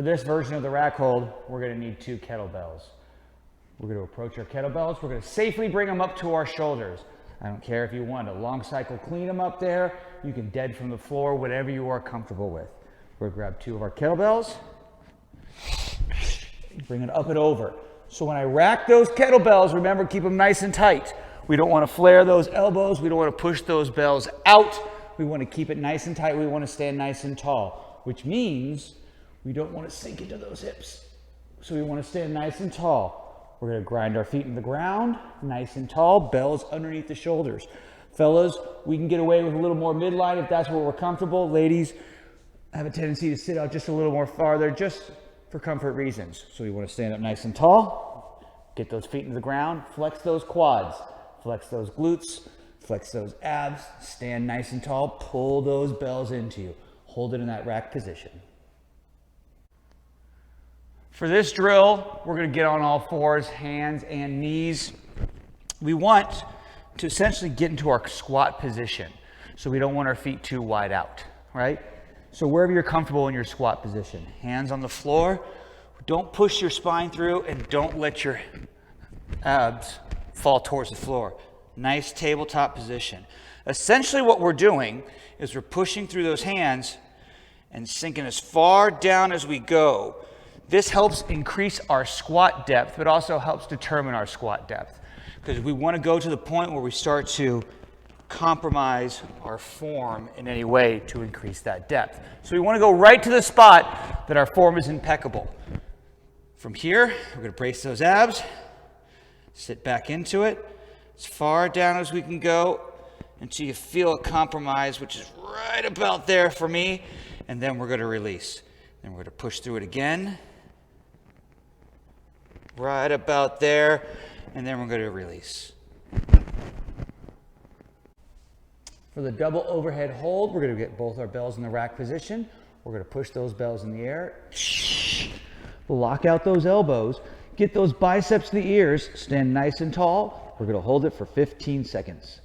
For this version of the rack hold, we're going to need 2 kettlebells. We're going to approach our kettlebells. We're going to safely bring them up to our shoulders. I don't care if you want a long cycle clean them up there. You can dead from the floor, whatever you are comfortable with. We're going to grab 2 of our kettlebells. Bring it up and over. So when I rack those kettlebells, remember, keep them nice and tight. We don't want to flare those elbows. We don't want to push those bells out. We want to keep it nice and tight. We want to stand nice and tall, which means we don't want to sink into those hips. So we want to stand nice and tall. We're going to grind our feet in the ground, nice and tall, bells underneath the shoulders. Fellas, we can get away with a little more midline if that's where we're comfortable. Ladies have a tendency to sit out just a little more farther, just for comfort reasons. So we want to stand up nice and tall, get those feet into the ground, flex those quads, flex those glutes, flex those abs, stand nice and tall, pull those bells into you. Hold it in that rack position. For this drill, we're going to get on all fours, hands and knees. We want to essentially get into our squat position. So we don't want our feet too wide out, right? So wherever you're comfortable in your squat position, hands on the floor, don't push your spine through and don't let your abs fall towards the floor. Nice tabletop position. Essentially what we're doing is we're pushing through those hands and sinking as far down as we go. This helps increase our squat depth, but also helps determine our squat depth, because we want to go to the point where we start to compromise our form in any way to increase that depth. So we want to go right to the spot that our form is impeccable. From here, we're going to brace those abs, sit back into it, as far down as we can go until you feel a compromise, which is right about there for me, and then we're going to release. Then we're going to push through it again, right about there, and then we're going to release. For the double overhead hold, we're going to get both our bells in the rack position. We're going to push those bells in the air. Lock out those elbows. Get those biceps to the ears. Stand nice and tall. We're going to hold it for 15 seconds.